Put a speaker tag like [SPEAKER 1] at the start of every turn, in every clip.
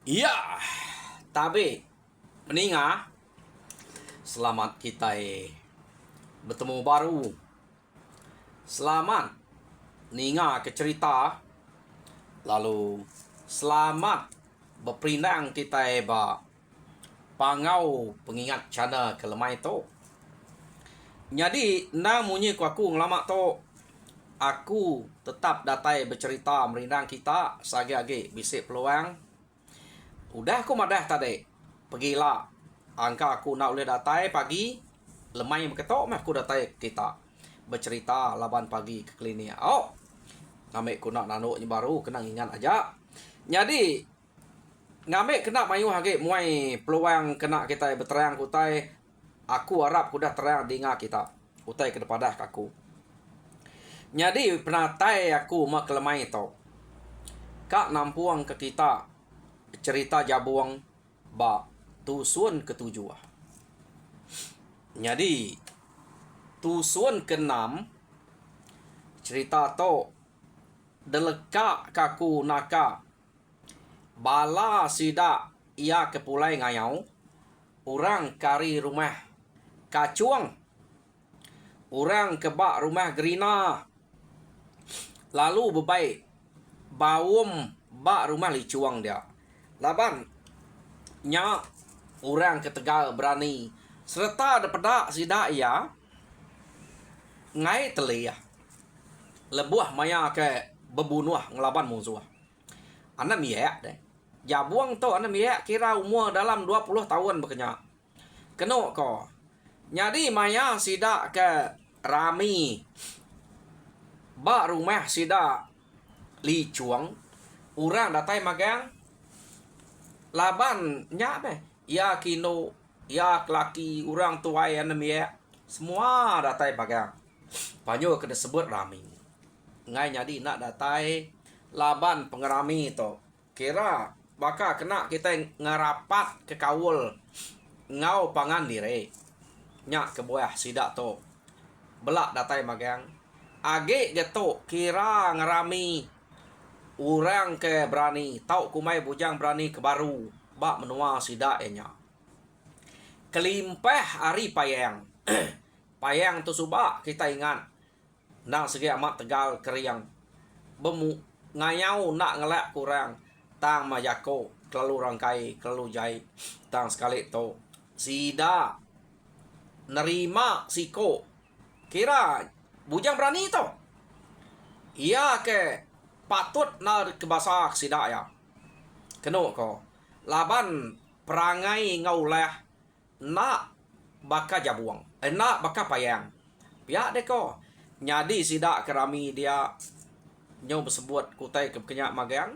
[SPEAKER 1] Iya, tapi meninga selamat kita bertemu baru. Selamat ninga ke cerita. Lalu selamat berperinang kita ba pangau pengingat cana ke lemai to. Jadi namunnya ku aku ngelama to. Aku tetap datai bercerita merindang kita sagi-agi bisik peluang. Udah aku madah tadi. Pergilah. Angka aku nak boleh datai pagi. Lemai berketok mah aku datai kita. Bercerita laban pagi ke klinik. Oh. Ngamik ku nak nanuknya baru. Kena ingat aja. Jadi. Ngamik kena mayu hagi. Muai peluang kena kita berteriang kutai. Aku harap kuda terang dengar kita. Kutai ke depadah aku. Jadi penatai aku mak lemai to. Kak nampuang ke kita. Cerita jabuang ba tusun ketujuh. Jadi tusun keenam cerita to deleka kaku naka bala sida ia kepulai ngayau orang kari rumah kacuang orang kebak rumah gerina lalu bebaik bawum bak rumah licuang dia laban nya orang ke Tegal berani serta ada pedak sida ia ngai telia lebuah maya ke bebunuh ngelaban musuh anak miyak deh jabuang to anak miyak kira umur dalam 20 tahun berkenyak kena ko jadi maya sida ke rami bak rumah sida licuang orang datai magang laban nya be ya kino ya laki orang tuai anemia semua datai bagang panyo kena sebut rami ngai jadi nak datai laban pengerami to kira baka kena kita ngerapat ke kawul ngau pangan dire nya ke buah sidak to belak datai magang age geto kira ngerami orang ke berani tau kumai bujang berani ke baru bak menua sida enya kelimpah hari payang payang tu subak kita ingat nang segi amat Tegal keriang bemu ngayau nak ngelak kurang tang majako kelalu rangkai kelalu jai tang sekali to sida nerima siko kira bujang berani to iya ke patut na kebasak sida ya keno ko laban perangai ngaulah nak baka jabuang nak baka payang pihak deko nyadi sida kerami dia nyo bersebut kutai ke kenyak magang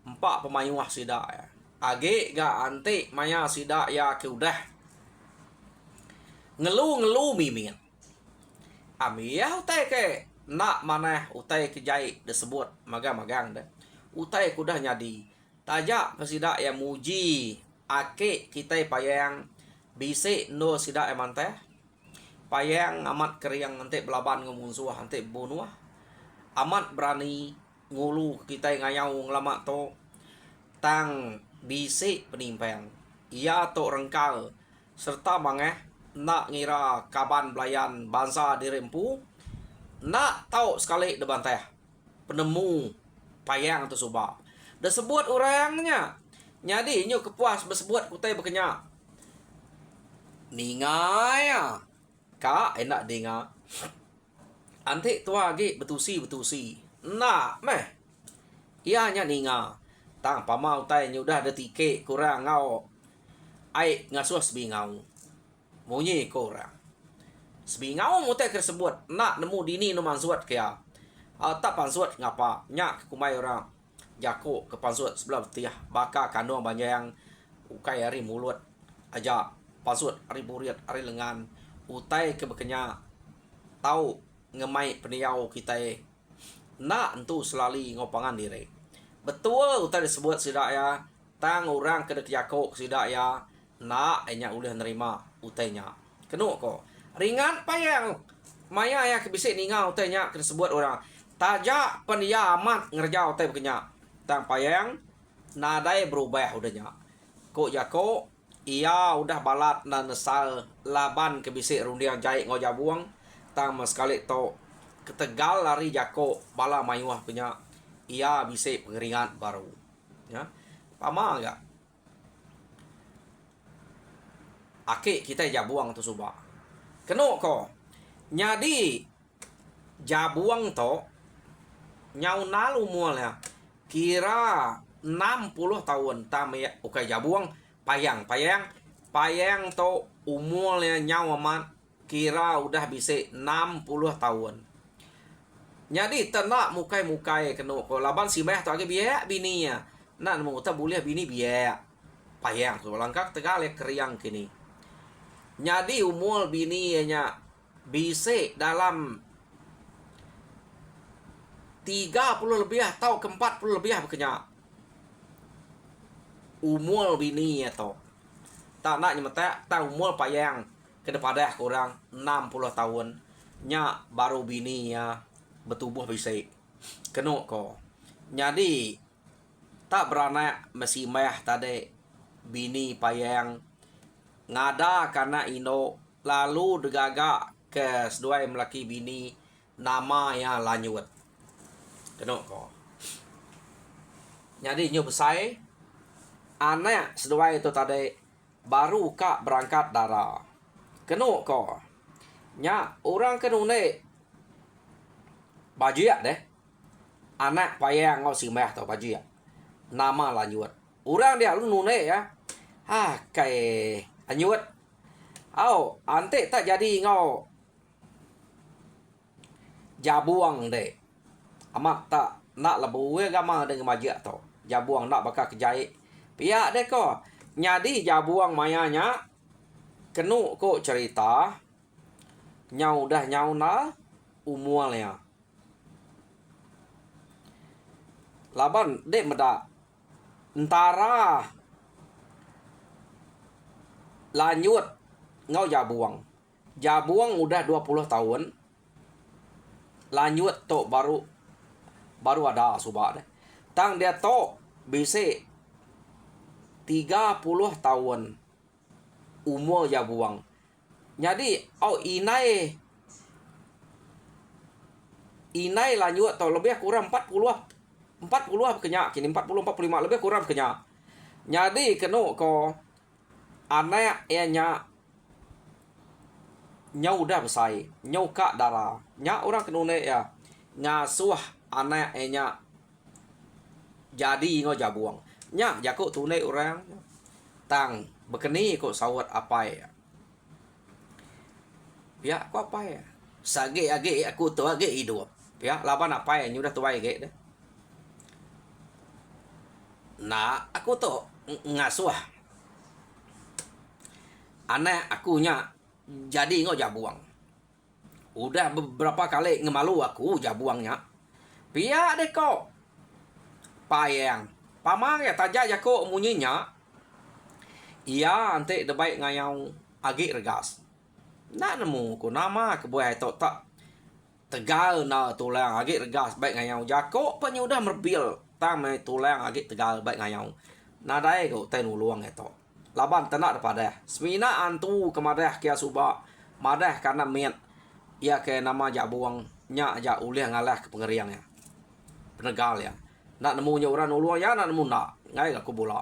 [SPEAKER 1] empat pemayuah sida ya age ga ante maya sida ya ke udah ngelu mimin amia utai ke nak mana utai ke jai disebut magang-magang dah utai kudah nyadi tajak pesida yang muji ake kita payang bisik no sida emante payang amat keriang nanti belaban ngumusuh nanti bunuh amat berani ngulu kita ngayau ngelama to tang bisik penimpang ia to rengkal serta mangeh nak ngira kaban belayan bangsa dirempu nak tahu sekali depan teh penemu payang tu subak disebut orangnya jadi nyo kepuas bersebut kutai berkenyak ningai ya kak enak dengar antik tua lagi betusi nak meh ianya ninga tang pamau tai nyo dah ada tiket kurang ngau ai ngasuh sebingau munyi korang sebingau mutai tersebut nak nemu dini no mansuat kaya tak pansuat ngapa nyak kumai orang jako ke pansuat sebelah betiah baka kandung banyak yang ukai hari mulut aja pansuat hari buriat hari lengan utai ke bekenya tahu ngemai peniau kita nak entu selali ngopangan diri betul utai disebut sidak ya tang orang kedek jako sidak ya nak enya udah nerima utainya kenu ko ringan payang maya ya kebisik ningau utainya kena sebut orang tajak pendia amat ngerjau utai bekenya tang payang nadai berubah udahnya. Kok jako ia udah balat na nesal laban ke bisik rundiang jahit ngau jabuang tang sekali to ketegal lari jako bala mayuah punya ia bisik pengeringan baru. Ya. Pama enggak? Akik kita jabuang tu subak. Kenok ko. Nyadi jabuang to nyau nalu mualnya kira 60 tahun tamaya ukai jabuang payang to umurnya nyau amat kira udah bisa 60 tahun. Jadi tenak mukai kenok ko laban si meh to age biaya bininya. Nak mu ta boleh bini biaya payang tu langkah tegale keriang kini. Jadi umur bininya bisa dalam 30 lebih atau ke 40 lebih berkenyak. Umur bini atau tak nak nyemata tak umur payang ke depan kurang 60 tahun nya baru bini ya bertubuh bisa kenok ko. Jadi tak beranak masih meh tadi bini payang ngada karena ino lalu degaga ke seduai melaki bini nama yang lanjut kenok ko. Jadi nyu besai anak seduai itu tadi baru kak berangkat darah kenok ko. Nya orang kenune bajia deh anak payang ngau si meh tau bajia nama lanjut orang dia lu nune ya kayak anyut ante tak jadi ngau jabuang deh amat tak nak lebu gama dengan majak to jabuang nak bakal kejai pihak deh ko nyadi jabuang mayanya kenu ko cerita nyau dah nyau na umurnya laban dek meda entara lanjut ngau jabuang udah 20 tahun lanjut to baru ada subak deh tang dia to bisa 30 tahun umur jabuang. Jadi inai lanjut to lebih kurang 40 kenyak kini 40 45 lebih kurang kenyak. Jadi kenu ko anak nya nyau udah besai nyau kak darah nya orang kenune ya ngasuh anak nya jadi ngo jabuang nya jaku tune orang tang bekeni kok sawat apa ya ya aku apa ya sage age aku tu age hidup ya laban apa ya nyudah tuai age deh nah aku tuh ngasuh anak akunya jadi ngo jabuang udah beberapa kali ngemalu aku jabuangnya pia deh kok payang pamang ya tajak ya kok munyinya iya ante debaik ngayau agi regas nak nemu ko nama ke buai to tak tegal na tulang agi regas baik ngayau jako penyu udah merbil tamai tulang agi tegal baik ngayau nadai ko tenu luang itu laban tenak daripada semina antu kemadah kia suba madah karena miat ia ke nama jabuang nya ja ulih ngalah ke pengeriangnya penegal ya nak nemu nya orang nuluang ya nak nemu nak ngai aku bola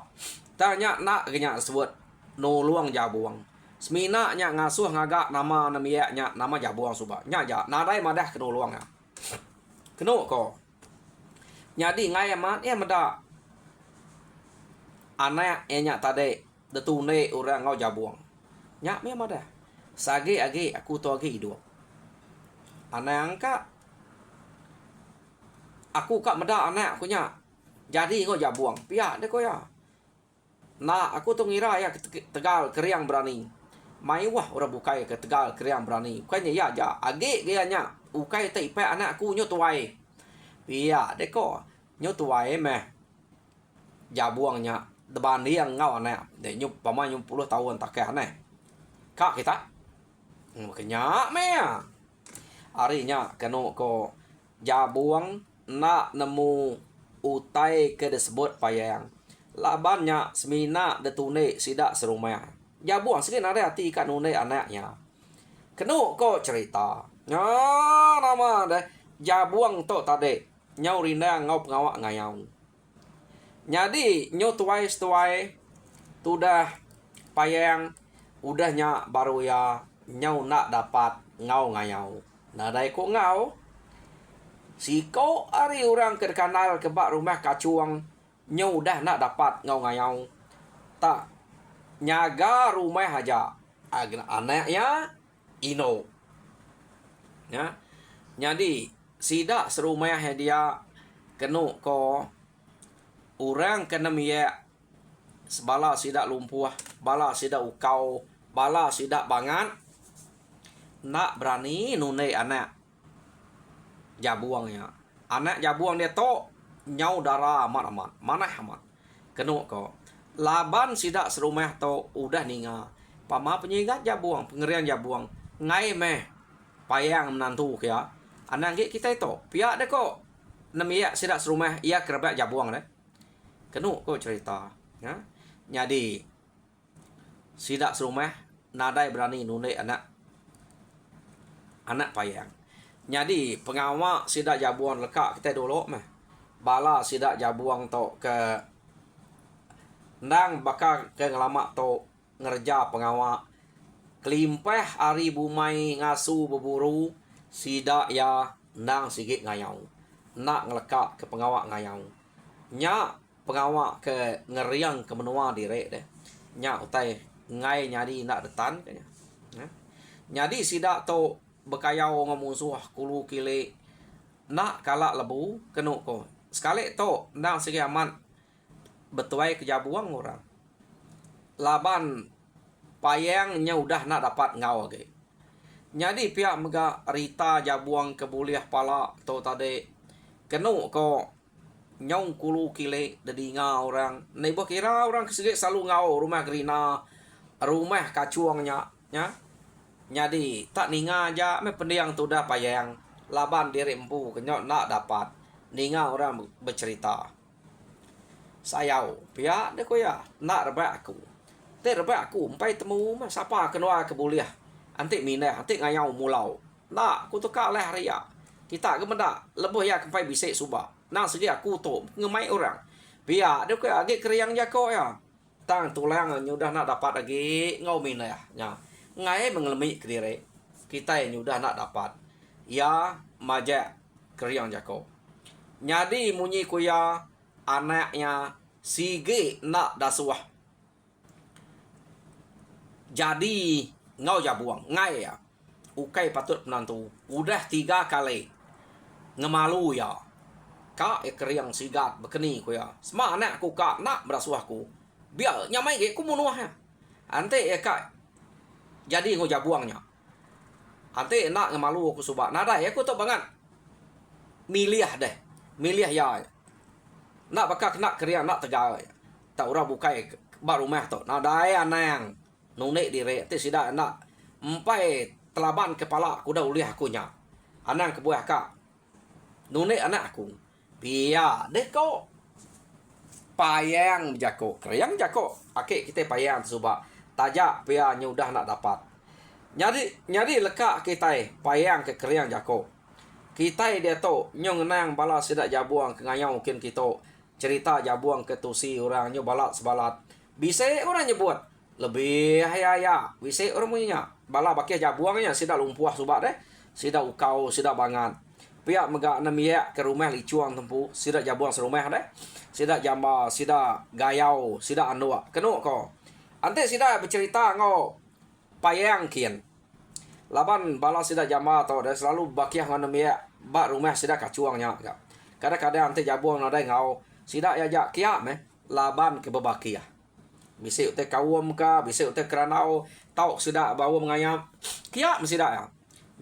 [SPEAKER 1] tanya nak kenya sebut nuluang jabuang semina nya ngasuh ngagak nama namia nya nama jabuang suba nya ja nadai madah ke nuluang ya kenu ko nyadi ngai amat ya meda anak nya tadi detune orang ngau jabuang nya me madah sage age aku to age hidup anak angka aku kak meda anak aku nya jadi ngau jabuang pihak deh ko ya nah aku tuh ngira ya tegal keriang berani mai wah orang bukai ke tegal keriang berani kayaknya ya ja age dia nya ukai te ipe anak aku nyo tuai pihak deh ko nyo tuai meh jabuangnya depan dia ngau anak để nyup pama 10 tahun tak kaya aneh kak kita makanya me harinya kenu ko jabuang nak nemu utai ke disebut payang labannya semina detune sida serumah. Jabuang sikit ada hati kat nune anaknya. Kenu ko cerita. Nama deh. Jabuang to tadi. Nyau rinda ngau pengawak ngayau. Jadi nyu tuai tudah payang udahnya baru ya nyau nak dapat ngau ngayau. Nah dai ko ngau. Siko ari orang ke kanal ke bak rumah kacuang nyau dah nak dapat ngau ngayau. Tak nyaga rumah aja. Anaknya ino. Ya. Jadi sida serumah dia kenu ko orang kena miyak sebala sida lumpuh, bala sida ukau, bala sida bangan nak berani nune anak jabuangnya. Anak jabuang dia to nyau darah amat mana amat kenu ko laban sida serumah to udah ninga pama penyigat jabuang pengerian jabuang ngai meh payang menantu kaya anak kita itu pihak deh kok nemiak sida serumah ia kerabat jabuang deh kenu ko cerita ya. Jadi sida serumah nadai berani nune anak payang. Jadi pengawak sida jabuang lekak kita dulu meh bala sida jabuang to ke nang bakal ke ngelamak to ngerja pengawak kelimpeh hari bumai ngasu berburu sida ya nang sigit ngayau nak ngelekak ke pengawak ngayau nya pengawak ke ngeriang ke menua direk deh nya utai ngai nyari nak detan kanya ya. Jadi sida to bekayau ngamusuh kulu kile nak kalak lebu kenu ko sekali to nang sigit aman betuai ke jabuang orang laban payangnya udah nak dapat ngau ke. Jadi pihak mega rita jabuang kebuliah pala to tadi kenu ko nyong kulu kile dedinga orang nebo kira orang kesegit selalu ngau rumah gerina rumah kacuangnya ya. Jadi tak ninga aja me pendiang tu dah payang laban diri empu kenyot nak dapat ninga orang bercerita sayau pihak deko ya nak rebak aku te rebak aku empai temu mah siapa kenua kebuliah antik minah antik ngayau mulau nak ku tukar leh ria kita ke benda lebih ya kempai bisik subah nang segi aku tu ngemai orang biar dia ke agi keriang jako ya tang tulang nyudah nak dapat lagi ngau minah ya ngai mengelemi ke diri kita yang nyudah nak dapat ya majak keriang jako nyadi munyi kuya anaknya sige nak dasuah jadi ngau jabuang ngai ya ukai patut penantu udah 3 kali ngemalu ya kak keriang sigat bekeni ku ya sema anak aku kak nak berasuah ku biar nyamai ke ku munuah ya ante ya kak jadi ngau jabuangnya ante nak ngemalu aku subak nada ya ku tu banget milih deh milih ya nak bakal nak keriang nak tegar ya tak ura bukai baru mah tu nada ya nang nune dire te sida nak empai telaban kepala aku dah uliah aku nya anang kebuah kak nune anak aku biar deh kau payang jako keriang jako akik kita payang subak tajak biar nyudah nak dapat nyadi lekak kita payang ke keriang jako kita dia tu nyong nang bala sida jabuang ke ngayau mungkin kita cerita jabuang ke tusi orang nyo balat sebalat bisa orang nyebut lebih ya bisa orang punya bala bakia jabuangnya sida lumpuh subak deh sida ukau sida bangan pihak mega namiak ke rumah licuang tempu sida jabuang serumah deh sida jamba sida gayau sida andua kenu ko ante sida bercerita ngo payang kian laban bala sida jamba atau deh selalu bakia namiak bak rumah sida kacuangnya kadang-kadang ante jabuang nadai ngau sida ya jak kia meh laban ke bebakia bisa utek kawam ka bisa utek keranau tau sida bawa mengayam kia mesida ya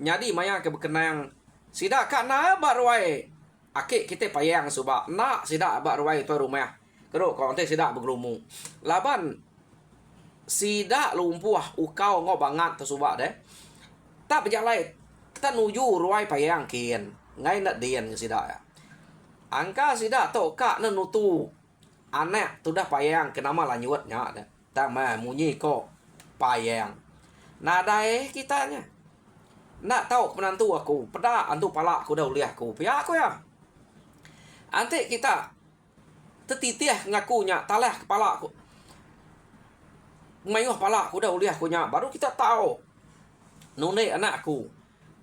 [SPEAKER 1] nyadi maya ke berkenang sida kak na barwai akik kita payang subak nak sida barwai tu rumah keruk kau ante sida bergerumu laban sida lumpuh ukau ngau bangat tu subak deh tak berjalan kita nuju ruai payang kian ngai nak dian ke sida ya angka sida to kak na nutu anak tu dah payang kenama lanyutnya dah. Tama munyi kok payang. Nadai kitanya. Nak tahu penantu aku, pada antu pala aku dah uliah aku. Pihak aku ya. Ante kita tetitiah ngakunya talah kepala aku. Mayuh pala aku dah uliah aku nya. Baru kita tahu. Nune anak aku.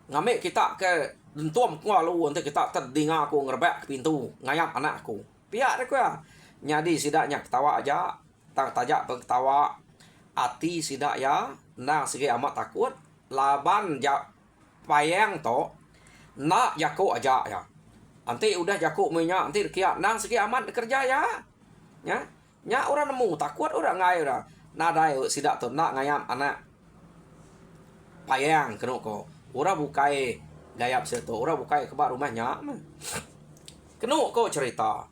[SPEAKER 1] Ngambil kita ke dentuam kualu nanti kita terdinga aku ngerebek ke pintu ngayap anak aku. Pihak aku ya. Nyadi sidaknya ketawa aja. Tak tajak ketawa. Ati sidak ya. Nah segi amat takut. Laban ja payang to. Nak jaku aja ya. Nanti udah jaku minyak. Nanti kiat. Nah segi amat kerja ya. Ya. Nya orang nemu takut orang ngai ora. Nadai sidak tu nak ngayap anak. Payang kena ko. Ora bukai gayap situ. Ora bukai kebak rumahnya. Kena ko cerita.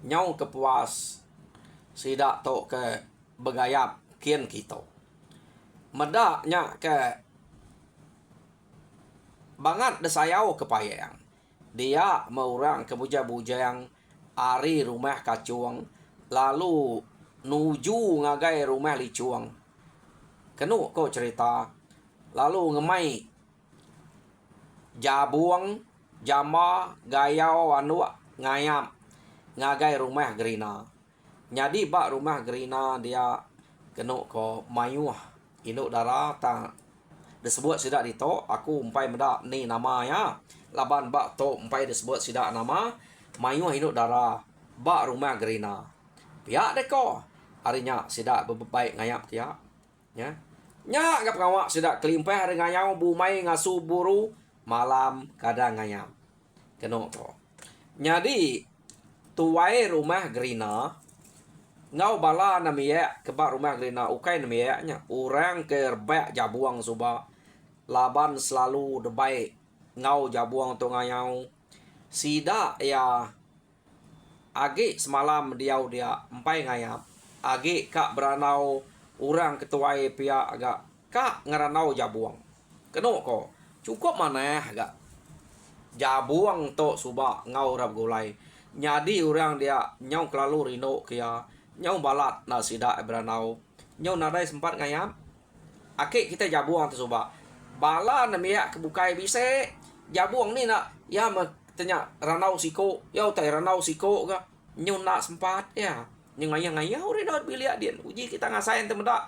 [SPEAKER 1] Nyau kepuas. Sidak to ke begayap kian kita. Medaknya ke bangat desayau ke payang. Dia meurang ke bujang-bujang ari rumah kacuang. Lalu nuju ngagai rumah licuang. Kena ko cerita. Lalu ngemai jabuang jama gayau anu ngayam ngagai rumah gerina. Jadi bak rumah gerina dia kena ko mayuh induk darah ta disebut sidak dito aku umpai medak ni nama ya. Laban bak to umpai disebut sidak nama mayuh induk darah bak rumah gerina. Pihak deko harinya sidak berbaik ngayap kia ya. Nya ngap ngawak sidak kelimpah hari ngayau bumai ngasu buru malam kadang ngayam. Kena to. Jadi tuai rumah gerina ngau bala namiya kebak rumah gerina ukai namiya nya orang kerbak jabuang suba laban selalu debai ngau jabuang tu ngayau sida ya agi semalam dia empai ngayam agi kak beranau orang ketuai pihak agak kak ngeranau jabuang. Kena ko cukup mana agak jabuang to suba ngau rab gulai. Nyadi orang dia nyau kelalu rino kia nyau balat na sida beranau nyau nadai sempat ngayam akik kita jabuang tu suba bala namia kebukai bise jabuang ni nak ya tanya ranau siko yau tai ranau siko ga nyau nak sempat ya nhưng ngayang uri dot bilia dia uji kita ngasain temeda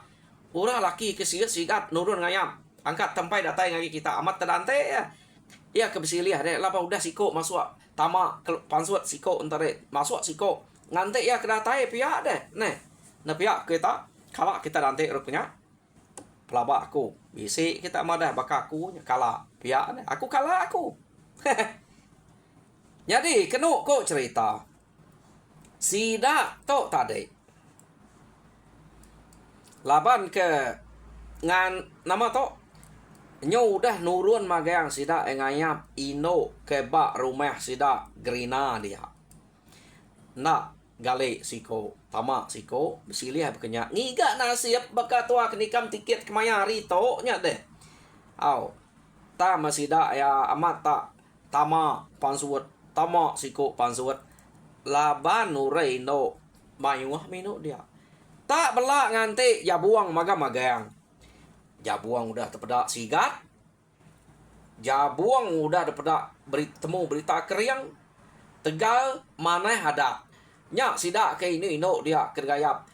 [SPEAKER 1] ura laki ke sigat nurun ngayam angkat tempai datai ngagi kita amat terdante ya ya kebesiliah deh lapa udah siko masuk tama pansuat siko entare masuk siko ngante ya kedatai pihak deh nah pihak kita kalau kita dante rupanya pelaba aku bisi kita madah bakaku kala pihak deh aku kala aku jadi kenu kok cerita sida to tadi laban ke ngan nama to nyo udah nurun magang sida ngayap ino ke bak rumah sida gerina dia nak gale siko tama siko besilih bekenya ngiga nasib baka tua kenikam tiket kemayari to nya deh au ta masida ya amat tak tama pansuat tama siko pansuat laban nurai no mayuah minu dia tak belak nganti jabuang magang jabuang udah terpedak sigat jabuang udah terpedak temu berita keriang tegal mana hadap nya sidak ke ini no dia kergayap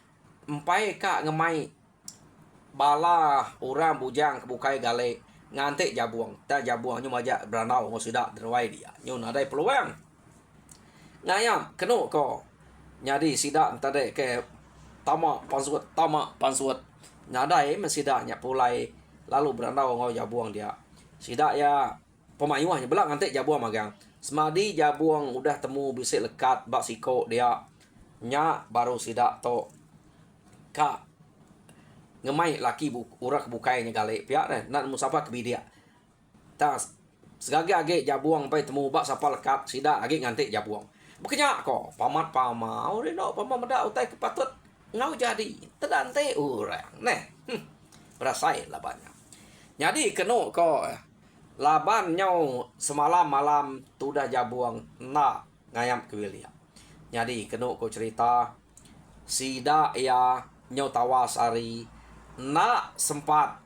[SPEAKER 1] empai kak ngemai bala orang bujang kebukai gale nganti jabuang ta jabuangnya majak beranau ngo sidak derwai dia nyon adai peluang ngayam kenu ko nyadi sidak tadi ke tama pansuat nyadai mesidaknya pulai lalu beranau ngo jabuang dia sidak ya pemayuahnya belak nganti jabuang magang semadi jabuang udah temu bisik lekat bak siko dia nya baru sidak to kak ngemai laki urak bukainya gale pihak deh nak musapa ke bidia tas segage jabuang pai temu bak sapa lekat sidak age nganti jabuang bukannya kok pamat pama ore no pama meda utai kepatut ngau jadi tedante urang neh berasai labannya jadi kenu ko laban nyau semalam malam tudah jabuang na ngayam ke wilia Jadi kena ko cerita sida ya nyo tawas ari nak sempat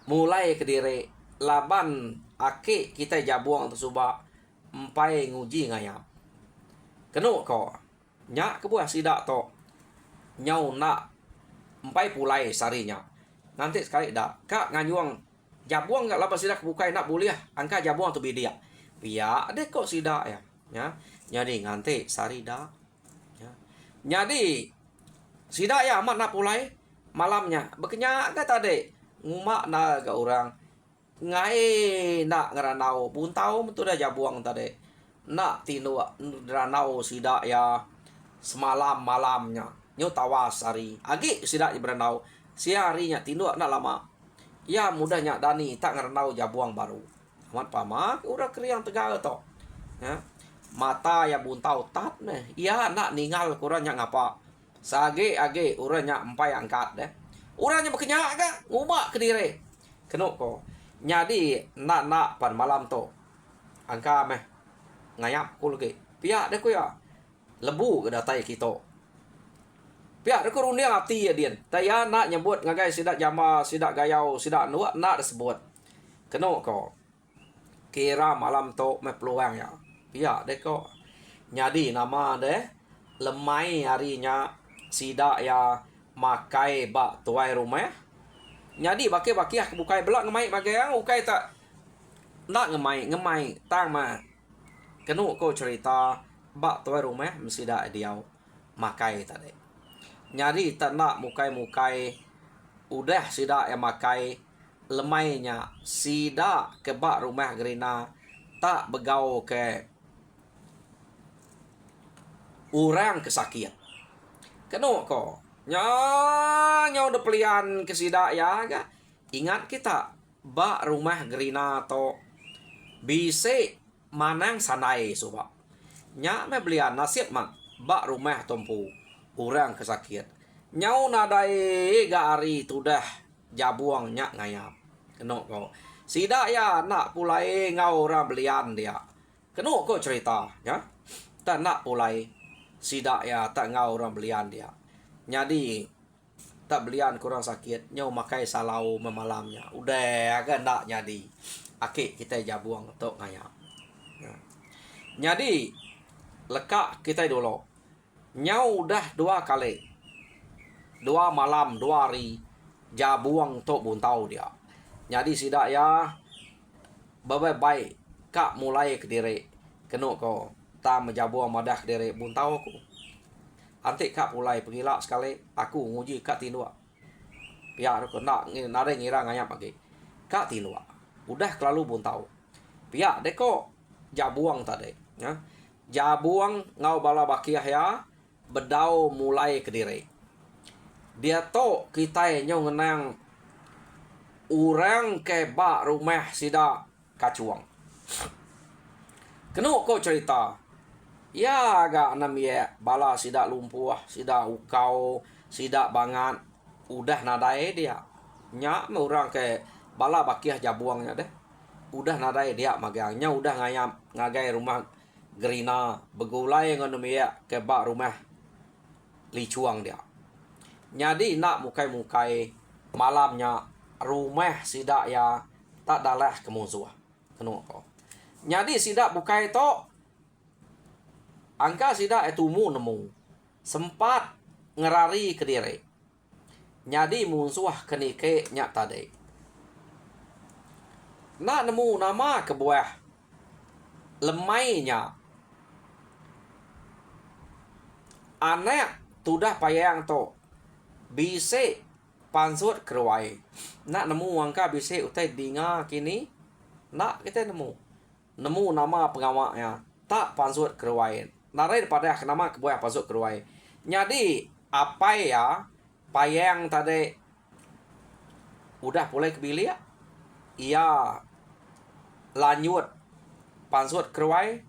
[SPEAKER 1] mulai ke diri laban ake kita jabuang tersuba empai nguji ngayap kena ko nyak kebuah sida to nyau nak empai pulai sarinya nanti sekali dak kak nganyuang jabuang nggak lapas sida kebukai nak boleh angka jabuang tu bedia pia ada kok sida ya jadi nganti sari dak ya jadi sida ya amat nak pulai malamnya berkenyak ke tadi ngumak na ke orang ngai nak ngeranau buntau betul dah jabuang tadi nak tinu ranau sida ya semalam malamnya nyo tawas hari agi sida beranau siarinya tinu nak lama ya mudahnya dani tak ngeranau jabuang baru amat pamak udah kriang tegal to ya mata ya buntau tat nih ya nak ninggal kurangnya ngapa sage age uranya empai angkat deh uranya berkenyak ke ngubak ke diri kena ko nyadi nak pan malam to angka meh ngayap ko lagi pihak deh ko ya lebu ke datai kita pihak deh ko runia hati ya dian taya nak nyebut ngagai sidak jama sidak gayau sidak nuak nak disebut kena ko kira malam to meh peluang ya pihak deh ko nyadi nama deh lemai harinya sida ya makai bak tuai rumah nyadi baki bukai belak ngemai bagai yang ukai tak nak ngemai tang ma kenu ko cerita bak tuai rumah mesti dak diau makai tadi nyadi tak nak mukai udah sida yang makai lemainya sida ke bak rumah gerina tak begau ke orang kesakit kena ko nyaw udah pelian kesida ya ga ingat kita bak rumah gerina to bise manang sanai suba nya me belian nasib mak bak rumah tompu orang kesakit nyaw nadai ga ari tudah jabuang nya ngayap kena ko sida ya nak pulai ngau orang belian dia kena ko cerita ya tak nak pulai sida ya tak ngau orang belian dia nyadi tak belian kurang sakit nyau makai salau memalamnya udah agak nak nyadi akik kita jabuang untuk ngaya nyadi lekak kita dulu nyau udah 2 kali 2 malam 2 hari jabuang untuk buntau dia nyadi sidak ya baik kak mulai ke diri kena ko tak menjabuang madah ke diri buntau aku antik kak mulai pengilak sekali aku nguji kak tinua pihak aku nak nare ngira ngayap lagi kak tinua udah kelalu buntau pihak deko jabuang tadi ya jabuang ngau bala bakiah ya bedau mulai ke diri dia to kita nyo ngenang orang ke bak rumah sida kacuang kena ko cerita ya agak enam ya bala sidak lumpuh sidak ukau sidak bangat udah nadai dia nyak orang ke bala bakiah jabuangnya deh udah nadai dia magangnya udah ngayam ngagai rumah gerina begulai ngono ya ke bak rumah licuang dia nyadi nak mukai malamnya rumah sidak ya tak dalah kemusuh kena ko nyadi sidak bukai to angka sida etumu nemu sempat ngerari ke diri nyadi musuh kenike nyak tadi nak nemu nama kebuah lemainya anak tudah payang to bise pansut keruai nak nemu angka bise utai dinga kini nak kita nemu nama pengawaknya tak pansut keruai narai pada nama kebuah pasuk keruai nyadi apa ya payang tadi udah mulai kebili ya iya lanjut pansut keruai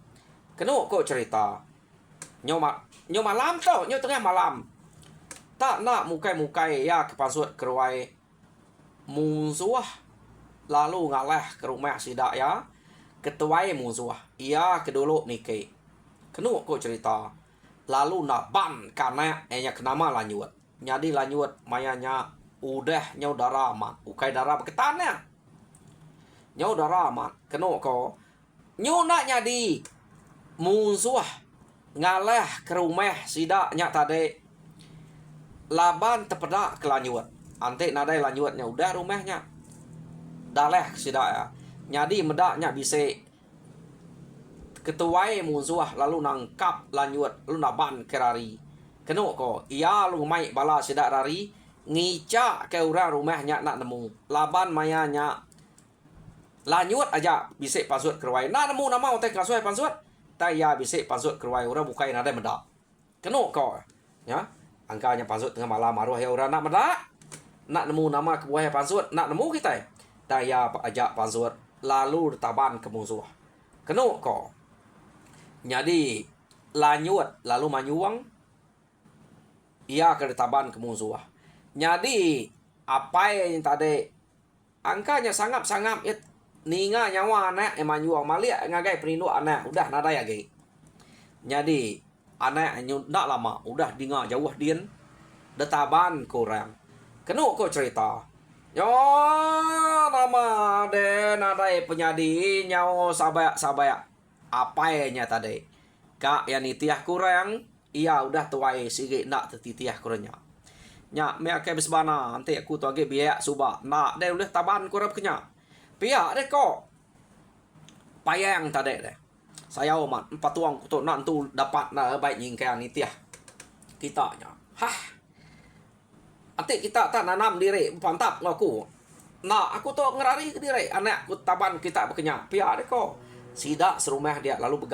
[SPEAKER 1] kena kok cerita nyo malam to nyo tengah malam tak nak mukai ya ke pansut keruai musuh lalu ngaleh ke rumah sidak ya ketuai musuh. Ia kedulu nike. Kenu ko cerita. Lalu nak ban karena kenama lanjut. Jadi lanjut mayanya udah nyau darah mat. Ukai darah berketannya. Nyau darah mat. Kenu ko. Nyu nak jadi musuh ngaleh ke rumah sidaknya tadi. Laban terpedak ke lanjut. Ante nadai lanjutnya udah rumahnya. Daleh sidak ya. Jadi medaknya bisa ketuai musuh lalu nangkap lanjut lu naban kerari. Kenu ko ia lu mai bala sidak rari ngica ke orang rumahnya nak nemu. Laban mayanya lanjut aja bisa pasut kerwai. Nak nemu nama otek kasuai pasut. Taya bisa pasut kerwai orang bukai nadai medak. Kenu ko ya. Angkanya pasut tengah malam maruah ya orang nak medak. Nak nemu nama kebuah pasut nak nemu kita. Taya ajak pasut lalu taban ke musuh. Kenu ko. Jadi lanjut lalu manyuang ia ke taban ke musuh. Jadi apa yang tadi angkanya sangat-sangat ninga nyawa anak manyuang malia ngagai perindu anak udah nada ya ge. Jadi anak ndak lama udah dinga jauh dien detaban kurang. Kenu ko cerita. Yo nama de nadai penyadi nyawa sabaya apanya tadi kak yang nitiah kurang ia udah tuai sige nak tetitiah kurangnya nya me ake besbana ante aku tu age biaya suba nak de udah taban kurap kenya pihak de ko payang tadi de saya omat patuang kutu nak tu dapat na baik nyingkai nitiah kita nya hah ante kita tak nanam diri pantap ngaku nah aku tu ngerari diri anak ku taban kita berkenya pihak de ko sidak serumah dia lalu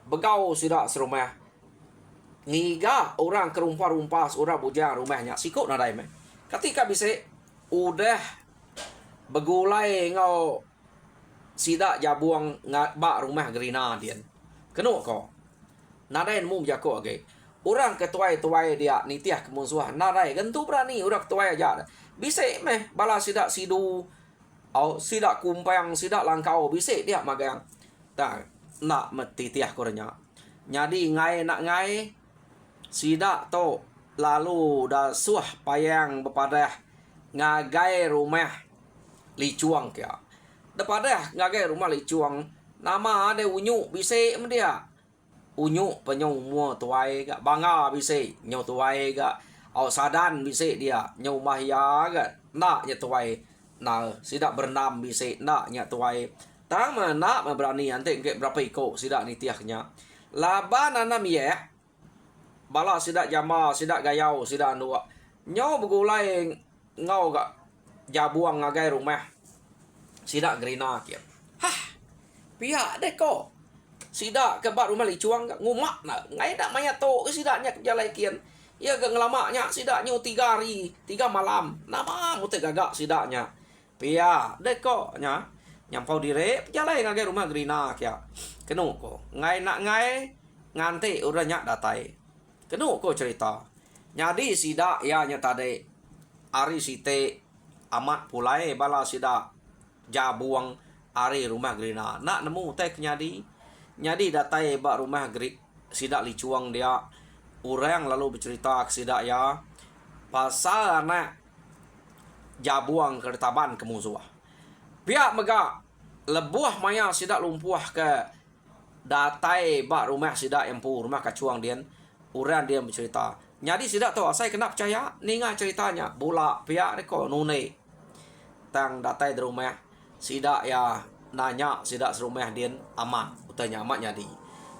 [SPEAKER 1] begau sidak serumah ngiga orang kerumpa-rumpas orang bujang rumahnya sikut nadai me ketika bisa udah begulai ngau sidak jabuang bak rumah gerina dia kenu ko nadai mu jako age orang ketuai-tuai dia nitiah kemusuhan nadai gentu berani orang ketuai aja bisa meh bala sidak sidu au sidak kumpang sidak langkau bisa dia magang tak nak metitiah kornya jadi ngai nak ngai sidak to lalu dah suah payang bepadah ngagai rumah licuang kia depadah ngagai rumah licuang nama ada unyu bisa dia unyu penyau mua tuai gak bangga bisa nyau tuai gak au sadan bisa dia nyau mahya gak nak nya tuai nah sidak bernam bisa nak nya tuai tang nak berani ante ke berapa iko sidak nitiahnya laban anam ye bala sidak jama sidak gayau sidak anu nyau begulai ngau gak jabuang ngagai rumah sidak gerina kia hah pihak deh ko sidak ke bat rumah licuang gak ngumak nak ngai dak maya to ke sidaknya ke jalai kian ia gak ngelamaknya sidaknya 3 hari 3 malam nama mute gagak sidaknya pihak deh ko nya nyampau dire jalai ngagai rumah gerina kia kenu ko ngai nak ngai ngante udah nyak datai kenu ko cerita nyadi sidak ya nya tade ari site amat pulai bala sidak jabuang ari rumah gerina nak nemu teh nyadi datai bak rumah geri sidak licuang dia orang lalu bercerita ke sidak ya pasal anak jabuang ke taban ke musuh pihak mega lebuah maya sidak lumpuh ke datai bak rumah sidak empu rumah kacuang dia orang dia bercerita nyadi sidak tu saya kena percaya ninga ceritanya bola pihak reko nune tang datai di rumah sidak ya nanya sidak serumah dia aman utanya amat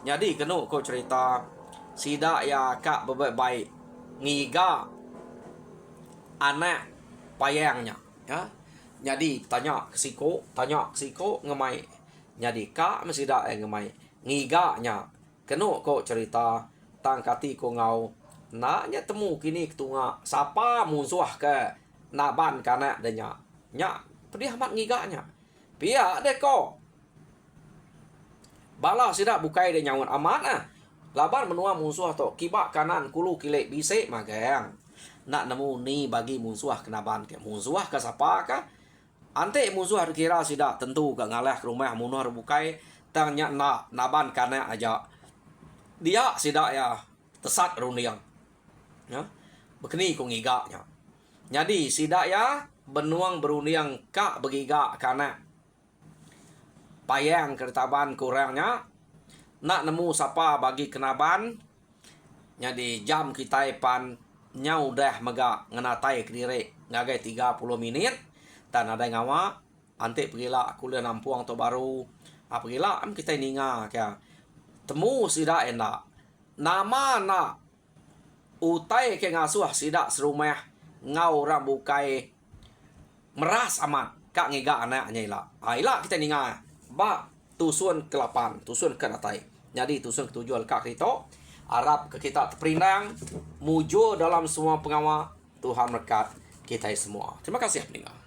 [SPEAKER 1] nyadi kenu ko cerita sidak ya kak baik ngiga anak payangnya ya jadi tanya ke siko ngemai jadi kak mesti dak ngemai ngiganya kenu ko cerita tangkati ko ngau naknya temu kini ketunga siapa musuh ke naban kana denya nya pedih amat ngiganya pihak deh ko bala sidak bukai de nyawan amat laban menua musuh to kibak kanan kulu kile bisik magang nak nemu ni bagi musuh kenaban ke musuh ke siapa ka Ante musuh har kira sida tentu ka ngalah ke rumah munuh har bukai tangnya naban kana aja. Dia sida ya tesat runiang. Ya. Bekeni ko ngiga nya. Jadi sida ya benuang beruniang ka begiga kana payang kertaban kurangnya nak nemu sapa bagi kenaban. Jadi jam kita pan nyau dah mega ngenatai kediri ngagai 30 menit dan ada ngawa ante pergilah kuliah nampuang to baru pergilah am kita ninga kya temu sida enda nama na utai ke ngasuh sida serumah ngau rambukai meras amat kak ngiga anak nyela ila kita ninga ba tusun ke-8 tusun ke natai jadi tusun ke-7 kak krito Arab ke kita terperinang mujo dalam semua pengawa Tuhan berkat kita semua. Terima kasih pendengar.